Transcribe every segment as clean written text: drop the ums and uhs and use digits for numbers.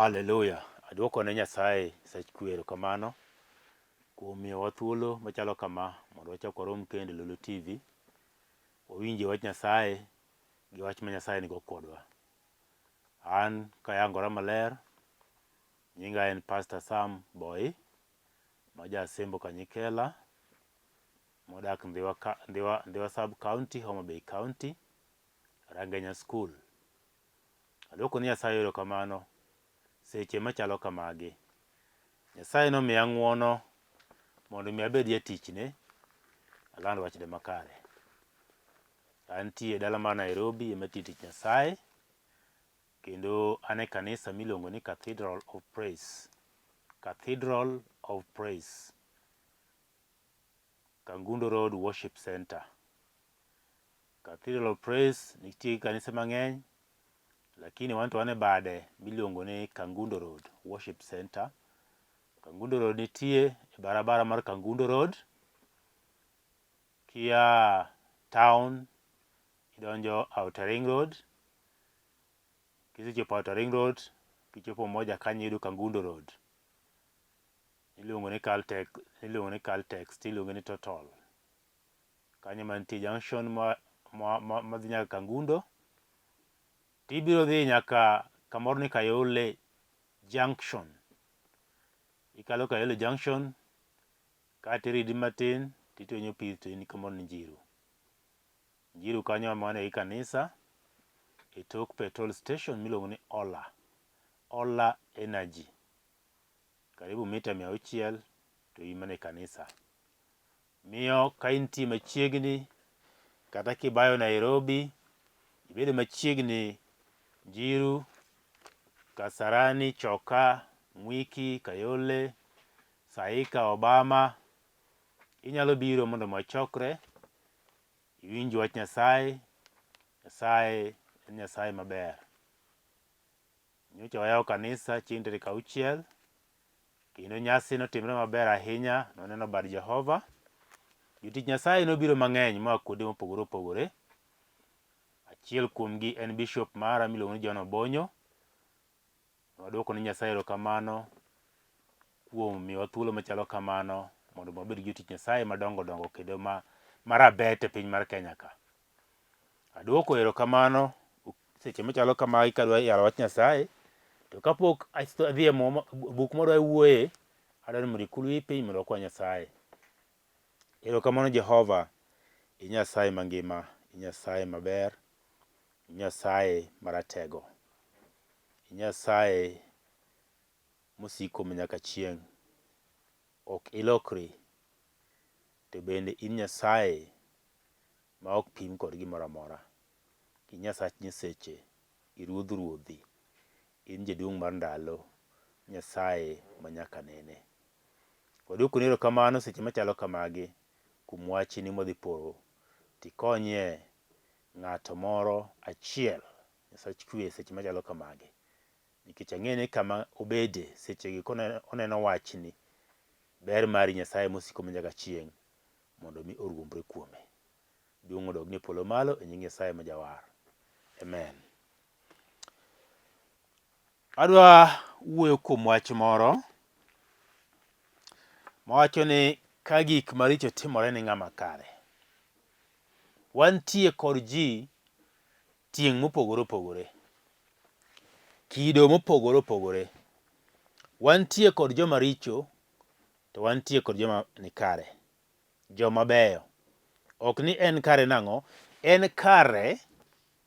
Hallelujah. Aduoko ne Nyasaye sekwero kamano kuom miyowa thuolo machalo kama mondo wachak warom kendo Lolwe TV. Wawinje wach Nyasaye gi wach ma Nyasaye nigo kodwa. An kayangora maler, nyinga en Pastor Sam Boyi, ma jasembo Kanyikela, modak Ndhiwa Sub County, Homa Bay County, Rangenya School. Aduoko ne Nyasaye erokamano seche machalo kamagi. Nyasaye nomiya ng'wono mondo mi abed jatichne, aland wachne makare. Antie dala mar Nairobi ema tich Nyasaye, kendo ane kanisa miluongo ni Cathedral of Praise. Cathedral of Praise, Kangundo Road Worship Center. Cathedral of Praise nitie kanisa mang'eny, lakini wan to wane bade miluongo ni Kangundo Road Worship Center. Kangundo Road nitie e barabara mar Kangundo Road. Kia town idonjo Outer Ring Road. Kisechopo Outer Ring Road, kichopo moja kanyo yudo Kangundo Road. Iluongo ni Caltex, iluongo ni Total. Kanyo mantie junction madhi nyaka Kangundo. Tibiro dhi nyaka kamoro ni Kayole Junction. Ikalo Kayole Junction, katiridi matin, titwenyo pith to in kamoro ni Njiru. Njiru kanyo mane kanisa, itok petrol station miluongo ni Ola Energy. Karibu mita 600 to imane kanisa. Miyo ka intie machiegni, kata kibayo Nairobi, ibedo machiegni Njiru, Kasarani, Choka, Mwiki, Kayole, Saika, Obama, inyalo biro mondo mwachokre, iwinj wach Nyasaye. Nyasaye en Nyasaye maber. Nyocha wayawo kanisa chieng' tarik 6, kendo nyasi notimre maber ahinya, noneno bad Jehova. Jotich Nyasaye nobiro mang'eny moa kuonde mopogore opogore. Achiel kuomgi en bishop mara miluongo ni John Obonyo. Waduoko ni Nyasaye erokamano kuom miyowa thuolo machalo kamano mondo wabed jotich Nyasaye madongo dongo kendo marabet e piny mar Kenya ka. Aduoko erokamano seche machalo kamagi kadwa yalo wach Nyasaye, to kapok adhi e buk moro awuoye, adwani mondo ikul wi piny mondo wakwa Nyasaye. Erokamano Jehova, Nyasaye mangima, Nyasaye maber, Nyasaye maratego, Nyasaye mosiko manyaka chieng', ok ilokri, to bende in Nyasaye ma ok pim kod gimoro amora. Nyasach nyiseche, iruodh ruodhi, in jaduong' mar ndalo, Nyasaye manyaka nene. Waduoko ni erokamano seche machalo kamagi kuom wachni modhi poro, tikonyie ng'ato moro achiel, Nyasach kwe seche machalo kamagi. Nikech ang'eni kama obede sechegi koneno wachni, ber mari Nyasaye mosiko manyaka chieng' mondo mi oruombre kuome. Duong' odog ni polo malo e nying Nyasaye majawar. Amen. Adwa wuoyo kuom wach moro mawacho ni ka gik maricho timore ni ng'ama kare. Wantie kod ji tieng' mopogore opogore, kido mopogore opogore. Wantie kod joma richo, to wantie kod joma ni kare, joma beyo. Ok ni en kare nang'o, en kare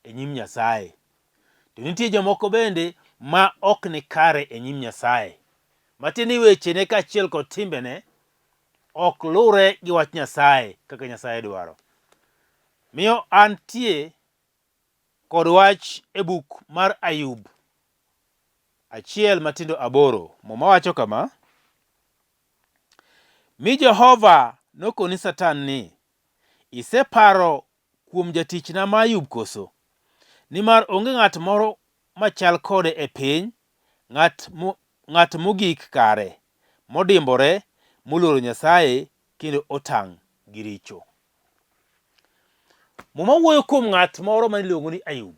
e nyim Nyasaye. To nitie jomoko bende ma ok ni kare e nyim Nyasaye. Matieni wechene kaachiel kod timbene ok lure gi wach Nyasaye kaka Nyasaye dwaro. Miyo antie kod wach e buk mar Ayub 1:8 moma wacho kama: Mi Jehova nokoni Satan ni, iseparo kuom jatichna ma Ayub koso? Nimar onge ng'at moro machal kode e piny, ng'at mogik kare, modimbore, moluoro Nyasaye, kendo otang' gi richo. Muma wuoyo kuom ng'at moro maniluongo ni Ayub.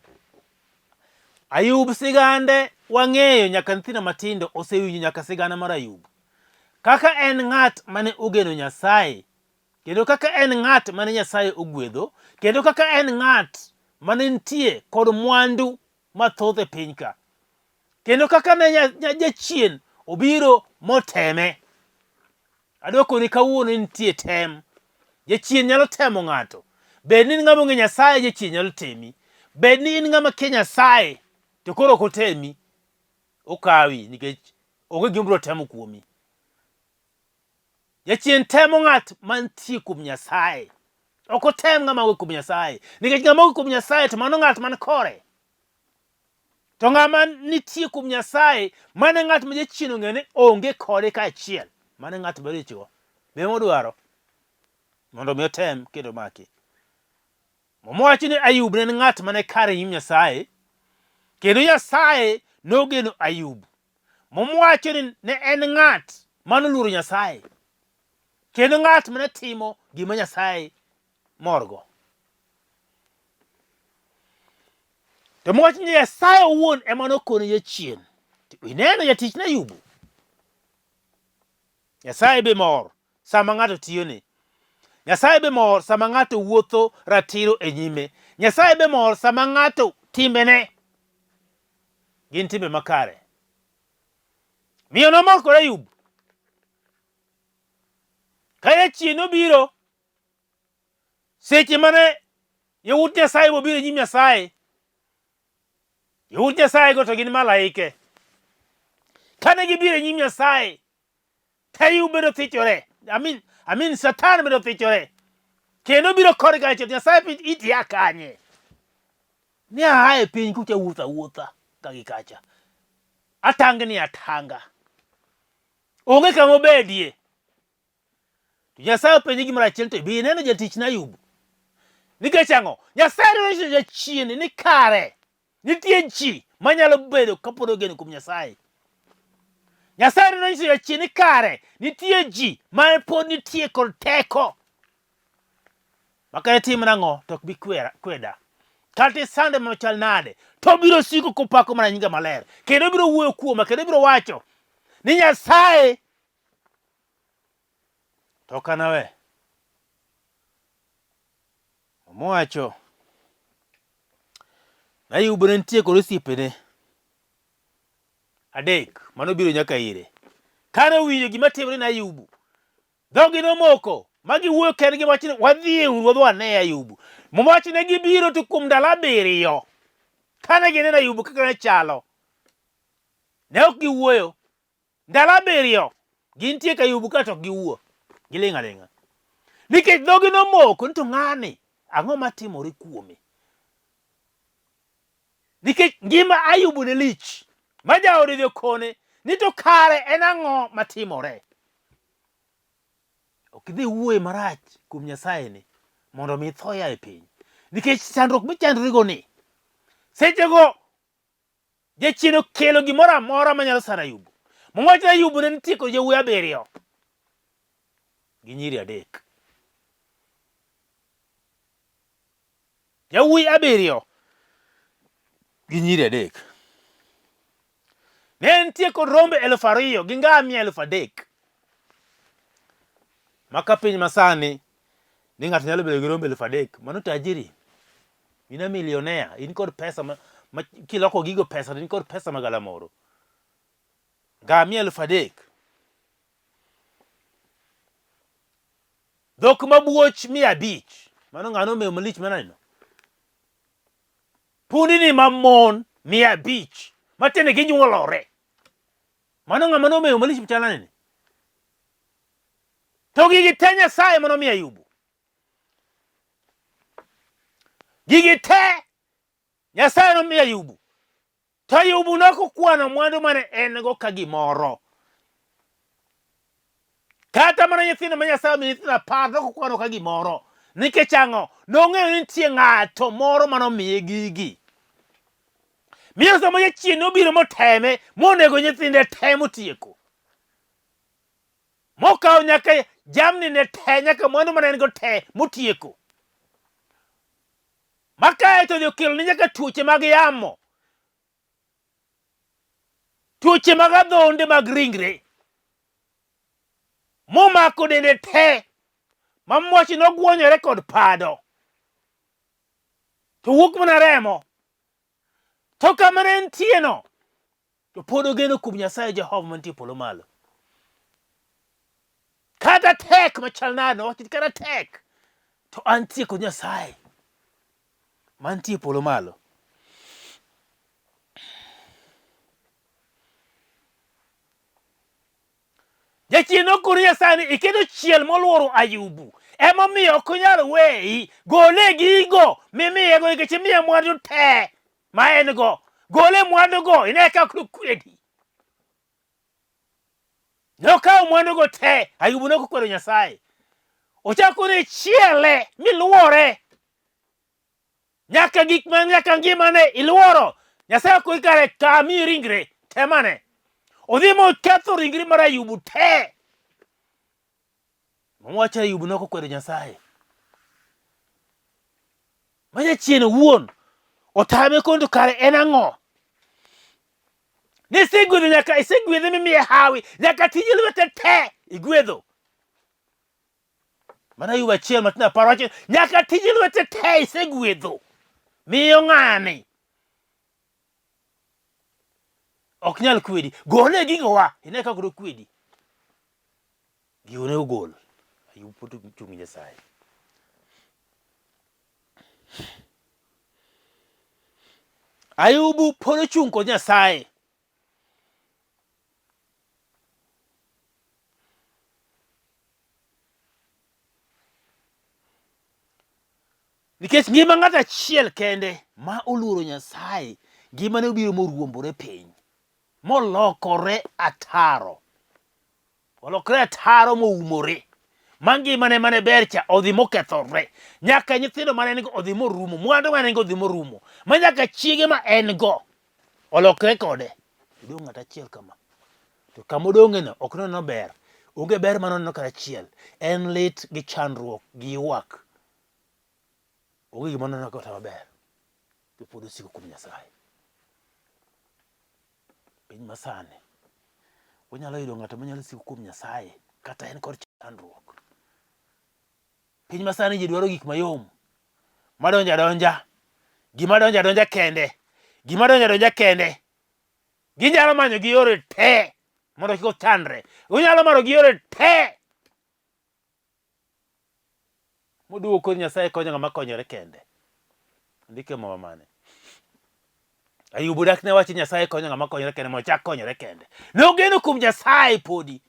Ayub sigande wang'eyo nyaka nyithindo matindo osewinjo nyaka sigana mar Ayub. Kaka en ng'at mane ogeno Nyasaye, kendo kaka en ng'at mane Nyasaye ogwedho, kendo kaka en ng'at mane nitie kod mwandu mathoth e piny ka. Kendo kaka ne jachien obiro moteme. Adwoko ni kawuono nitie tem. Jachien nyalo temo ng'ato. Bed ni in ng'ama ong'e Nyasaye, jachien nyalo temi. Bed ni in ng'ama kia Nyasaye, to koro ok otemi, okawi nikech onge gima biro temo kuomi. Jachien temo ng'at mantie kuom Nyasaye. Ok otem ng'ama wuok kuom Nyasaye. Nikech ng'ama wuok kuom Nyasaye to mano ng'at man kore. To ng'ama nitie kuom Nyasaye, mane ng'at ma jachien ong'eyo ni onge kode kaachiel. Mane ng'at maricho. Be modwaro mondo mi otem kendo maki. Mowacho ni Ayub ne en ng'at mane kare nyim Nyasaye, kendo Nyasaye nogeno Ayub. Mowacho ni ne en ng'at manoluoro Nyasaye, kendo ng'at mane timo gima Nyasaye morgo. To mowacho ni Nyasaye owuon ema nokone jachien. Ineno jatichna Ayub. Nyasaye be mor sama ng'ato tiyone. Nyasaye be mor sama ng'ato wuotho ratiro e nyime. Nyasaye be mor sama ng'ato timbene gin timbe makare. Miyo nomor kod Ayub. Ka jachien obiro, seche mane yawut Nyasaye bobiro nyim Nyasaye, yawut Nyasaye go to gin malaike. Kane gibiro nyim Nyasaye, Ayub bedo thichore. Amin Satan bedo thichore. Kendo biro kore gacho Nyasaye piny iti akanye. Ni ahae piny kucha wuotha wuotha kagi kacha. Atang ni atanga. Onge kama obedie. Nyasaye penje gimoro achiel to bi neno jatichna Ayub. Nikech ang'o? Nyasaye nonyiso jachien ni kare nitie ji manyalo bedo kapod ogeno kuom Nyasaye. Nyasaye nonyiso jachien ni kare nitie ji ma pod nitie kod teko. Makare tim nang'o to ok bi kweda. Kata sande machal nade to biro siko kopako mana nyinga maler. Kendo biro wuoyo kuoma, kendo biro wacho ni Nyasaye to kanawe. Mowacho Ayub ne nitie kod osiepene adek manobiro nyaka ire. Kane owinjo gima timore ne Ayub, dhogi nomoko ma giwuoyo kendgi wacho ni wadhi e uru wadhi wane Ayub. Mowacho ne gibiro to kuom ndalo 7 kane gineno Ayub kaka ne chalo, ne ok giwuoyo. Ndalo 7 gintie ka Ayub ka to ok giwuo, giling' aling'a. Nikech dhogi nomoko ni to ng'ani ang'o matimore kuome. Nikech ngima Ayub ne lich. Ma jaode dhi okone ni to kare en ang'o matimore. Ok idhi wuoye marach kuom Nyasaye ni mondo mi thoya e piny. Nikech chandruok michandrigo ni, sechego jachien okelo gimoro amora manyalo saro Ayub. Mowacho Ayub ne nitie kod yawuoyi 7 gi nyiri 3. Yawuoyi 7 gi nyiri 3. Ne nitie kod rombe 2,000 gi ngamia 3,000. Maka piny masani ni ng'ato nyalo bedo gi rombe 3,000, mano tajiri. In millionaire, in kod pesa kiloko gigo pesa, in kod pesa magalamoro. Ngamia 3,000. Dhok mabuoch 500. Mano ng'ano mewo malich manano. Pundini mamon 500 matene ginyuolore. Mano ng'ama nomewo malich mchalani. To gigi te Nyasaye mano mi Ayub. Gigi te Nyasaye no mi Ayub. To Ayub nokokwano mwandu mane en go ka gimoro. Kata mana nyithindo ma Nyasaye mi nyithindo 10 nokokwano ka gimoro. Nikech ang'o? Nong'eyo ni nitie ng'ato moro manomiye gigi. Miyo sama jachien nobiro moteme monego nyithinde te motieko. Mokawo nyaka jamni ne te, nyaka mwandu mane en go te motieko. Makae to okelo ni nyaka tuoche mag yamo. tuoche mag adhonde mag ringre momako dende te mamuoch nogwonyore kod pado to wuok mana remo to kama ne entieno to pod ogeno kuom Nyasaye Jehova mantie polo malo. Kata tek machal nade wach kata tek to antie kod Nyasaye mantie polo malo. Jachien nokoro Nyasaye ni iketo chiel moluoro Ayubu emomiyo ok onyal weyi. Gole gigo mimiyego nikech imiye mwandu te ma en go. Gole mwandugo ine kaka nokwedi. Nokawo mwandugo te. Ayubu nokokwedo Nyasaye. Ochako ni chiele miluore nyaka gik ma nyaka ngimane iluoro. Nyasaye ok kare kami ringre temane. Odhi moketho ringre mar Ayubu te. Mwacha Ayubu nokokwedo Nyasaye. Ma jachien wuon otame kondo kare en ang'o? Nisegwedho nyaka isegwedhe mimiye hawi nyaka tije lwete te igwedho. Mana Ayubu achiel matin aparo wacho nyaka tije lwete te isegwedho. Miyo ng'ani ok nyal kwedi. Gole gigo wa ine kaka do kwedi. Gione ogol. Ayubu poto chung' Nyasaye. Ayubu pod ochung' kod Nyasaye. Nikech ngima ng'ato achiel kende ma oluoro Nyasaye, ngimane obiro moruombore piny. Molokore ataro. Olokore ataro moumore. Ma ngimane mane ber cha odhi mokethore. Nyaka nyithindo mane en go odhi morumo. Mwandu mane en go odhi morumo. Ma nyaka chiege ma en go olokre kode. Odong' ng'ato achiel kama. To kama odong'eno ok nono ber. Onge ber manono kata achiel. En lit gi chandruok gi ywak. Onge gima nono kata maber. To pod osiko kuom Nyasaye. Piny masani wanyalo yudo ng'ato manyalo siko kuom Nyasaye kata en kod chandruok. Piny masani ji dwaro gik mayom. Madonja donja. Gima donja donja kende. Gima donja donja kende. Ginyalo manyo gi yore te mondo kik ochandre. Ginyalo manyo gi yore te moduoko Nyasaye konyo ng'ama konyore kende. Ndike mama mane. Ayubu dak ne wacho Nyasaye konyo ng'ama konyore kende mondo chak konyore kende. Nogeno kuom Nyasaye podi.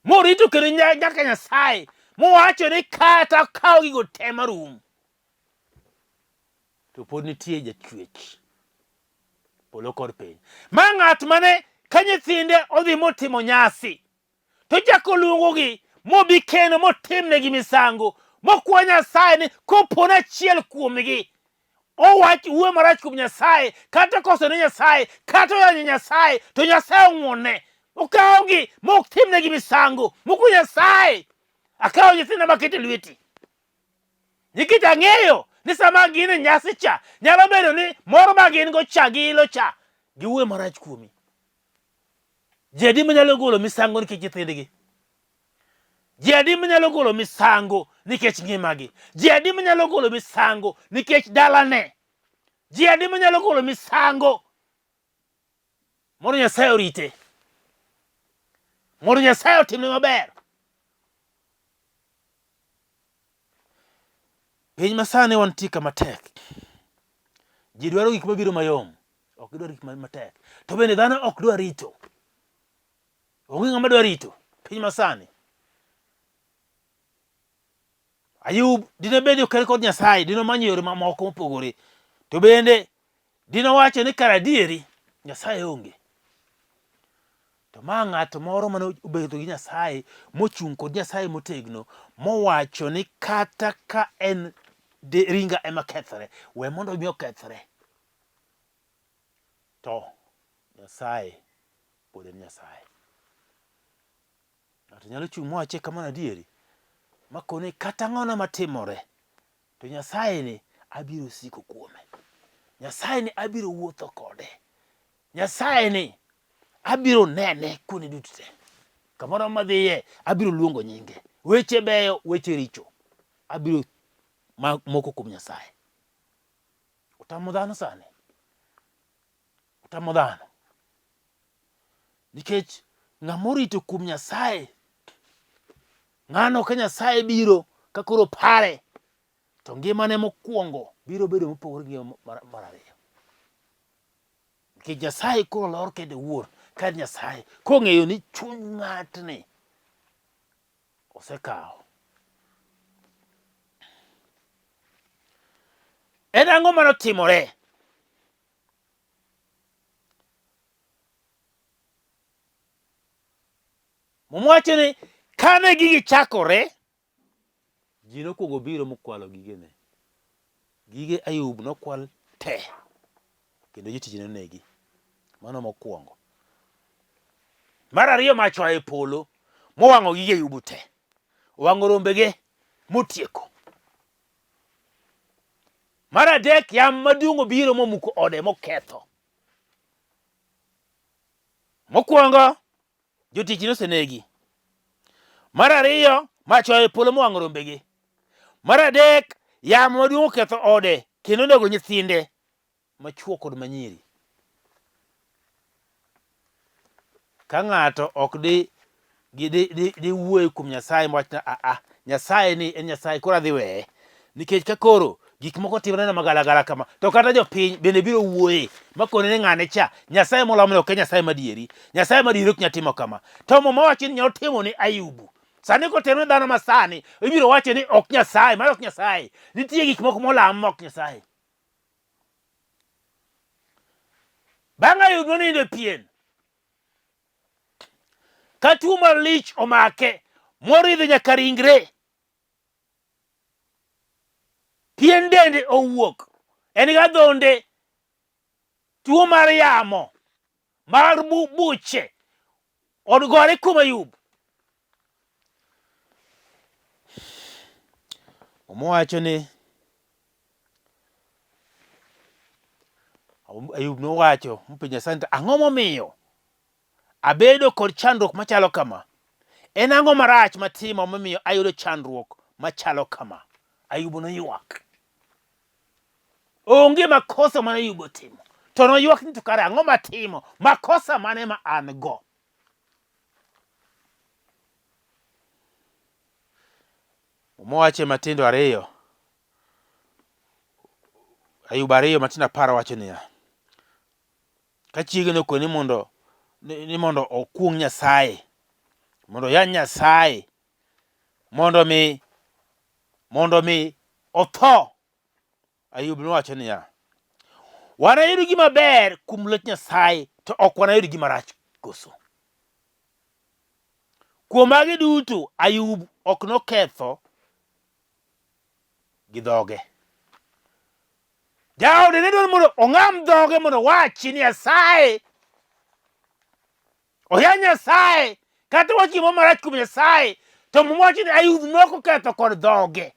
Morito kendo nyaka Nyasaye. Mowacho ni kata kawo gigo te marum. To pod nitie jachwech. Polo kod piny. Ma ng'at mane ka nyithinde odhi motimo nyasi. To jako luongogi mobi kendo motimnegi misango. Mokwa Nyasaye ni kopona achiel kuomgi. Owach uwe marach kuom Nyasaye. Kata koso ne Nyasaye. Kata oyanyo Nyasaye. To Nyasaye ong'wone. Okawogi motimnegi misango. Mokwa Nyasaye. Akawo nyithinda makete lweti. Nikech ang'eyo ni sama gin e nyasi cha nyalo bedo ni moro ma gin go cha gi ilo cha giwuoyo marach kuomi. Ji adi manyalo golo misango nikech nyithindgi? Ji adi manyalo golo misango nikech ngimagi? Ji adi manyalo golo misango nikech dalane? Ji adi manyalo golo misango mondo Nyasaye orite? Mondo Nyasaye otimne maber? Piny masani wantie kama tek. Ji dwaro gik mabiro mayom. Ok gidwar gik matek. To bende dhano ok dwar rito. Onge ng'ama dwar rito. Piny masani. Ayub dine bende okere kod Nyasaye. Dino manyo yore mamoko mopogore. To bende dino wacho ni kara adieri Nyasaye onge. To ma ng'ato moro mane obedo gi Nyasaye mochung' kod Nyasaye motegno mowacho ni kata ka en ringa ema kethore we mondo mi okethore. To Nyasaye pod en Nyasaye. Ng'ato nyalo chung' mowache kamano adieri makone kata ng'ono matimore to Nyasaye ni abiro siko kuome. Nyasaye ni abiro wuotho kode. Nyasaye ni abiro nene kuonde duto te. Kamoro madhiye abiro luongo nyinge. Weche beyo, weche richo abiro moko kuom Nyasaye. Utamo dhano sani. Utamo dhano. Nikech ng'amorito kuom Nyasaye, ng'ano ka Nyasaye biro ka koro pare, to ngimane mokwongo biro bedo mopogore gi mar ariyo. Nikech Nyasaye koro lor kende wuor ka Nyasaye kong'eyo ni chuny ng'atni osekawo. En ang'o manotimore? Mwacho ni kane gigi chakore, ji nokwongo biro mokwalo gigene. Gige Ayub nokwal te, kendo jatichne nonegi. Mano mokwongo. Mar ariyo, mach oa e polo mowang'o gige Ayub te. Owang'o rombege motieko. Mar adek, yamo maduong' obiro momuko ode moketho. Mokwongo, jotichne osenegi. Mar ariyo, mach oa e polo mowang'o rombege. Mar adek, yamo maduong' oketho ode kendo onego nyithinde machuo kod manyiri. Ka ng'ato ok di wuoyo kuom Nyasaye mwachna Nyasaye ni en Nyasaye, koro adhi weye. Nikech ka koro gik moko timore na magalagala kama, to kata jopiny bende biro wuoye makone ni ng'ane cha Nyasaye molomne ok Nyasaye madieri. Nyasaye madieri ok nyatimo kama. To mowacho ni nyotimo ni Ayubu. Sani kotemne dhano masani, ibiro wacho ni ok Nyasaye, mar ok Nyasaye. Nitie gik moko molam ma ok Nyasaye. Bang' Ayub nonindo e pien, ka tuo malich omake moridho nyaka ringre, pien dende owuok, en ga dhonde, tuo mar yamo mar buche odgore kuom Ayub. Omowacho ni Ayub nowacho mopenjo Nyasaye, ang'o momiyo abedo kod chandruok machalo kama? En ang'o marach matimo momiyo ayudo chandruok machalo kama? Ayub noywak. Onge makosa mane Ayub otimo. To noywak ni to kare ang'o matimo? Makosa mane ma an go? Mowache matindo ariyo. Ayub ariyo matindo apar wacho niya, ka chiege nokone ni mondo okwong Nyasaye, mondo yany Nyasaye, mondo mi otho, Ayub nowacho niya, wanayudo gima ber kuom lwet Nyasaye, to ok wanayudo gima rach koso. Kuom magi duto Ayub ok noketho gi dhoge. Jaode ne dwaro mondo ong'am dhoge mondo wachi ni Nyasaye, oya Nyasaye, kata wachi gima marach kuom Nyasaye, to mwachi ni Ayub nokoketho kod dhoge.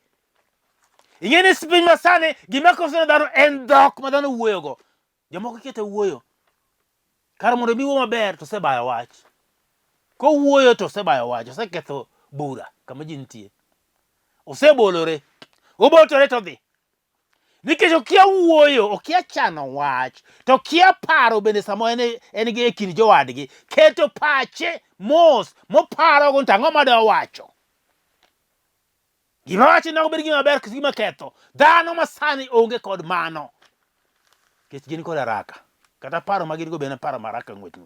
Ing'eni piny masani gima koso dhano en dhok ma dhano wuoyogo. Jomoko ketho wuoyo. Kar mondo mi wuo maber to sebayo wach. Kowuoyo to sebayo wach, oseketho bura kama ji nitie. Osebolore. Obotore to dhi. Nikech okia wuoyo, okia chano wach, to okia paro bende samo en gi e kind jowadgi. Keto pache mos moparo go ang'o mada wacho. Gima wacho ni ok bed gima ber, gima ketho. Dhano masani onge kod mano. Nikech gin kod haraka. Kata paro magin go bende paro maraka ng'wech.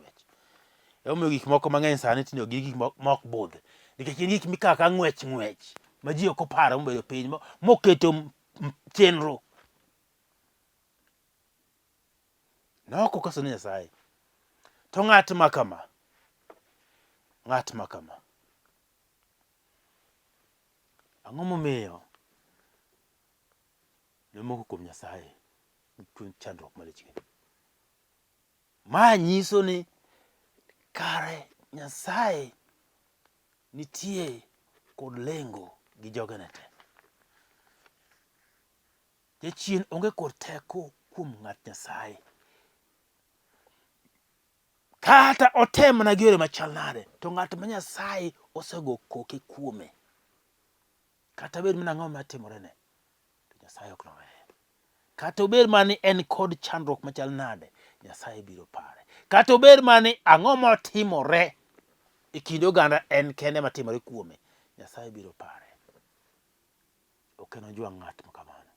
Omiyo gik moko mang'eny sani tinde gi gik mok budh. Nikech gin gik mikawo ka ng'wech ma ji ok oparo mobedo piny moketo chenro. Nok okoso ni Nyasaye. To ng'at ma kama ang'o momiyo nomoko kuom Nyasaye kuom chandruok malich gi? Ma nyiso ni kare Nyasaye nitie kod lengo gi jogene te. Jachien onge kod teko kuom ng'at Nyasaye. kata otem na gi yore machal nade, to ng'at ma Nyasaye osego koke kuome, kata bed mana ang'o matimorene, to Nyasaye ok noweye. Kata obed mani en kod chandruok machal nade, Nyasaye biro pare. Kata obed mani ang'o matimore e kind oganda en kende matimore kuome, Nyasaye biro pare. Ok en ojwang' ng'at ma kamano.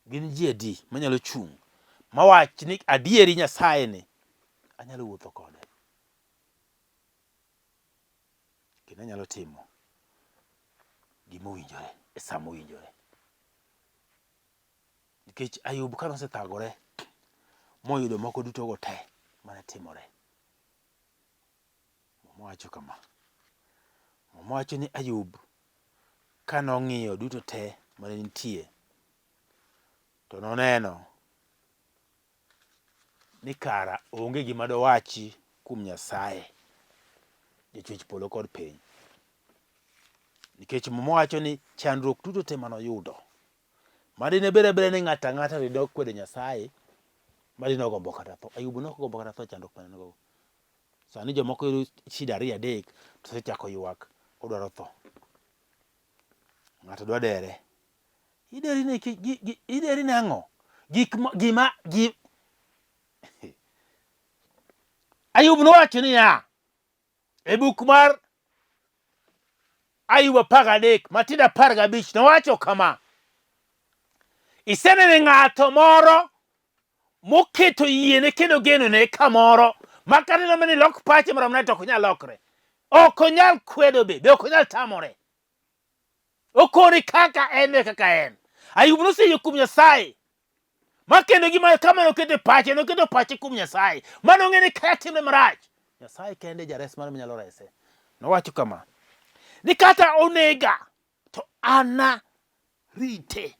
Gin ji adi manyalo chung' mawach ni adieri Nyasaye ni anyalo wuotho kode, kendo anyalo timo gima owinjore e sa mowinjore. Nikech Ayub kane osethagore moyudo moko duto go te mane timore, mowacho kama, mowacho ni Ayub kane ong'iyo duto te mane nitie, to noneno ni kara onge gima dowachi kuom Nyasaye, jachwech polo kod piny. Nikech mowacho ni chandruok duto te manoyudo, madine bere bere ni ng'ata ng'ata ridok kwede Nyasaye, madine ogombo kata tho. Ayub nokogombo kata tho, chandruok mane go. Sani jomoko yudo shida 2 3 to sechako ywak odwaro tho. Ng'ato dwa dere. Ideri ne ang'o? Ayub nowacho niya, e buk mar Ayub 13 matindo 15 nowacho kama: isenene ng'ato moro moketo yiene kendo genone kamoro makata nomeni lok pache moramne to ok onyal lokre, ok onyal kwedo be ok onyal tamore, okore kaka en kaka en. Ayub noseyie kuom Nyasaye, makendo gima kama noketo pache kuom Nyasaye, mano ng'eni kaya timne marach, Nyasaye kende jares mano manyalo rese. Nowacho kama ni kata onega to anarite,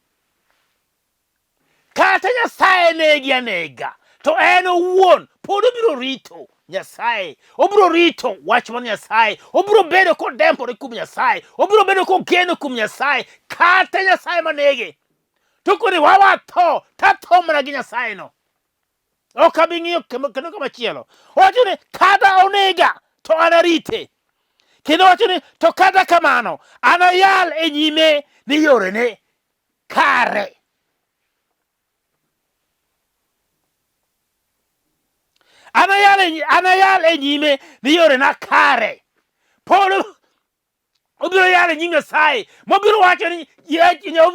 kata Nyasaye negi anega to en owuon pod obiro rito Nyasaye, obiro rito wach mar Nyasaye, obiro bedo kodembore kuom Nyasaye, obiro bedo kogeno kuom Nyasaye, kata Nyasaye manege. To koni wawa tho, tatho mana gi Nyasaye no, ok abi ng'iyo kendo kamachielo. Owacho ni kata onega to anarite, kendo wacho ni to kata kamano anayal e nyime ni yorene kare. Anayal e nyime ni yorena kare. Pod obiro yalo e nyim Nyasaye, mobiro wacho ni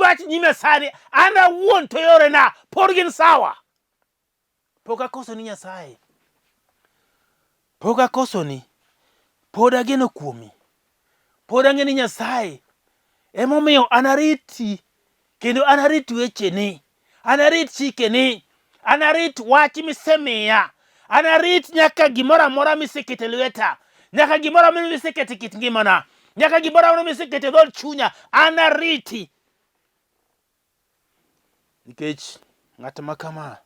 wach nyim Nyasaye, an awuon to yorena pod gin sawa. Pok akosoni Nyasaye, pok akosoni, pod ageno kuomi, pod ang'eni Nyasaye emomiyo anariti, kendo anarit wecheni, anarit chikeni, anarit wach misemiya, anarit nyaka gimoro amora misekete lweta, nyaka gimoro amora misekete kit ngimana, nyaka gimoro amora misekete dhod chunya, anariti. Nikech ng'at ma kama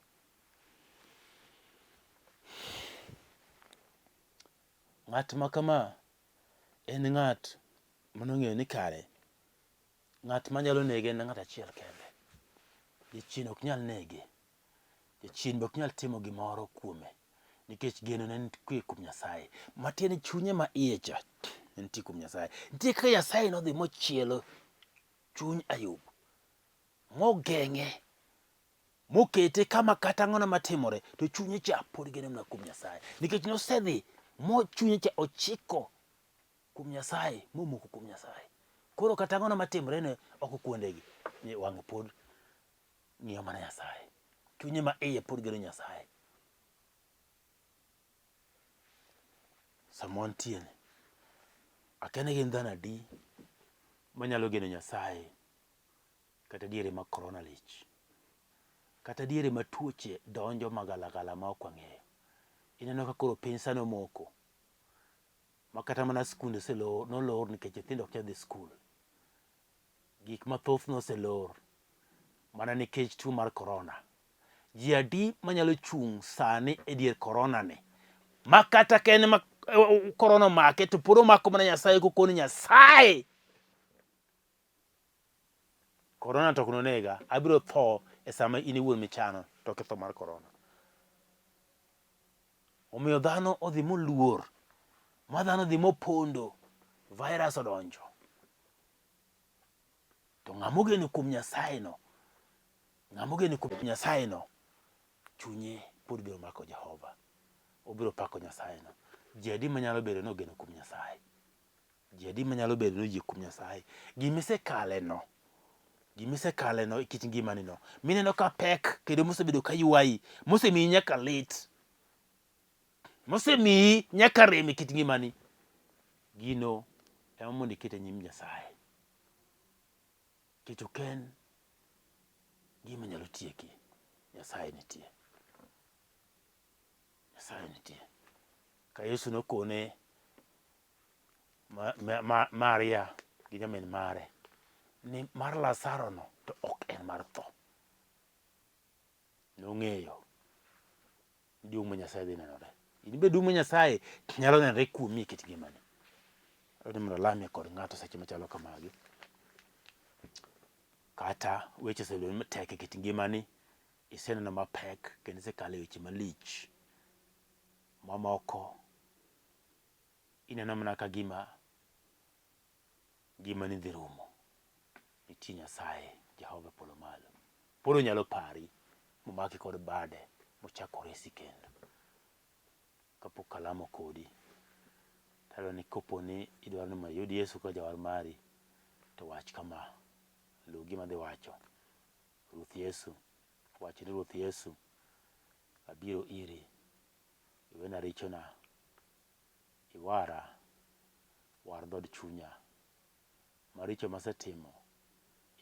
en ng'at manong'eyo ni kare ng'at manyalo nege en ng'at achiel kende. Jachien ok nyal nege, jachien be ok nyal timo gimoro kuome, nikech geno ne nitie kuom Nyasaye. Matieni chunye ma iye cha ne nitie kuom Nyasaye. Nitie kaka Nyasaye nodhi mochielo chuny Ayub, mogeng'e, mokete kama kata ang'ono matimore to chunye cha pod geno mana kuom Nyasaye, nikech nosedhi mo chunye cha ochiko kuom Nyasaye, momoko kuom Nyasaye. Koro kata ang'ono matimore ne oko kuondegi, wang'e pod ng'iyo mana Nyasaye, chunye ma iye pod geno Nyasaye. Sama wantieni, akia ni gin dhano adi manyalo geno Nyasaye kata diere ma korona lich, kata diere ma tuoche donjo magalagala ma ok wang'eyo. Ineno ka koro piny sani omoko, ma kata mana skunde nolor nikech nyithindo ok nyal dhi skul. Gik mathoth noselor mana nikech tuo mar korona. Ji adi manyalo chung' sani e dier korona ni, ma kata ka en ma korona omake to pod omako mana Nyasaye kokoni Nyasaye, korona to ok nonega, abiro tho e sama in iwuon michano, to ok e tho mar korona. Omiyo dhano odhi moluor, ma dhano odhi mopondo, virus odonjo. To ng'ama ogeno kuom Nyasaye no, chunye pod biro mako Jehova, obiro pako Nyasaye no. Ji adi manyalo bedo no ogeno kuom Nyasaye, ji adi manyalo bedo no oyie kuom Nyasaye. Gimisekale no ikit ngimani no, mineno ka pek kendo mosebedo ka ywayi, mosemiyi nyaka lit, mosemiyi nyaka rem e kit ngimani, gino ema mondo ikete nyim Nyasaye. Keto ken gima nyalo tieki. Nyasaye nitie. Ka Yesu nokone Maria gi nyamin mare ni mar Lazaro no to ok en mar tho. Nong'eyo duong' ma Nyasaye dhi nenore. In be duong' ma Nyasaye nyalo nenore kuomi e kit ngimani. Adwaro ni mondo alamie kod ng'ato seche machalo kamagi. Kata weche osebedo matek e kit ngimani, iseneno mapek kendo isekalo e weche malich. Mamoko ineno mana ka ngimani dhi rumo. Nitie Nyasaye, Jehova polo malo. Polo nyalo pari momaki kod bade mochako resi kendo. Kapok kalamo kodi, talo ni kopo ni idwaro ni mayud Yesu ka jawar mari, to wach kama, luw gima dhi wacho. Ruoth Yesu, wach ni Ruoth Yesu, abiro iri, iwena richona, iwara, war dhod chunya, maricho masetimo,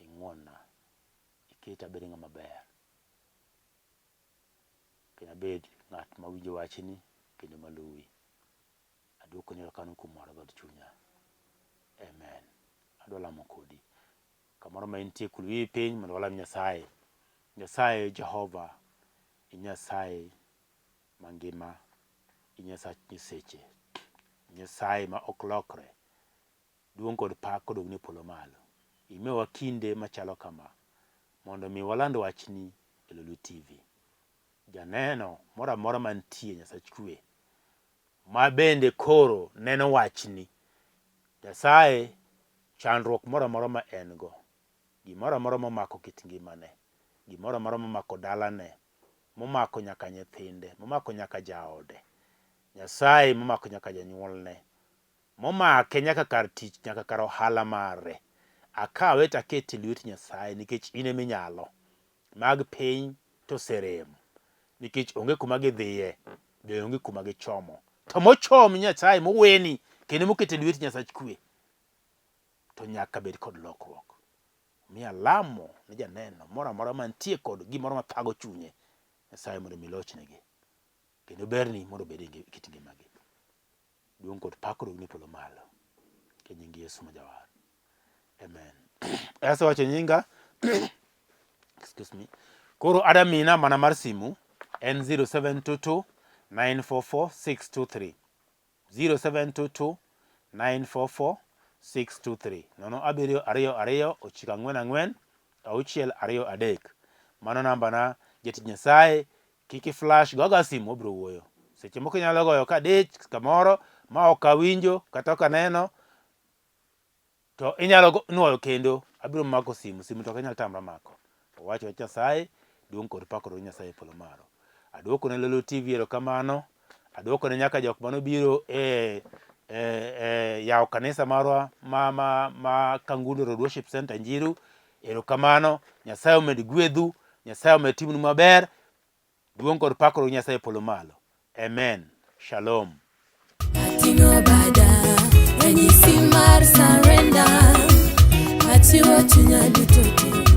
ing'wonna, iketa abed ng'ama ber. Kendo abed ng'at mawinjo wachni kendo maluwi. Aduoko ni erokamano kuom waro dhod chunya. Amen. Adwa lamo kodi. Kamoro ma intie kul wiyi piny mondo walam Nyasaye. Nyasaye Jehova, Nyasaye mangima, Nyasach nyiseche, Nyasaye ma ok lokre. Duong' kod pak kodog ni polo malo. Imiyowa kinde machalo kama mondo mi waland wachni e Lolwe TV. Janeno moro amora mantie, Nyasach kwe, ma bende koro neno wachni, Nyasaye chandruok moro amora ma en go, gimoro amora momako kit ngimane, gimoro amora momako dalane, momako nyaka nyithinde, momako nyaka jaode, Nyasaye momako nyaka janyuolne, momake nyaka kar tich, nyaka kar ohala mare, akawe takete e lwet Nyasaye, nikech in ema inyalo. Mag piny to serem, nikech onge kuma gidhiye, be onge kuma gichomo. To mochom Nyasaye moweni kendo mokete e lwet Nyasach kwe, to nyaka bed kod lokruok. Miya lamo ni janeno moro amora mantie kod gimoro ma thago chunye, Nyasaye mondo mi lochnegi kendo berni mondo bed e kit ngimagi. Duong' kod pak kodog ni polo malo, e nying Yesu ma jawar. Amen. Asewacho nyinga excuse me. Koro adamina mana mar simu en 0722 944 623 0722 944 623 nono abiriyo ariyo ariyo ochiko ang'wen ang'wen auchiel ariyo adek. Mano namba na. Jatich Nyasaye kiki flash goga simu obiro wuoyo. Seche moko inyalo goyo ka dich kamoro ma ok awinjo kata ok aneno, to inyalo nuoyo kendo abiro mako simu to ok inyal tamra mako. Owacho Nyasaye, duong' kod pak kodog Nyasaye polo malo. Aduoko ne Lolwe TV erokamano. Aduoko ne nyaka jok manobiro yawo kanisa marwa ma Kangundo Road Worship Center Njiru. Erokamano. Nyasaye omed gwedhu, Nyasaye omed timnu maber. Duong' kod pak kodog Nyasaye polo malo. Amen. Shalom. Atingo bada ranyisi mar surrender, achiwo chunya duto te.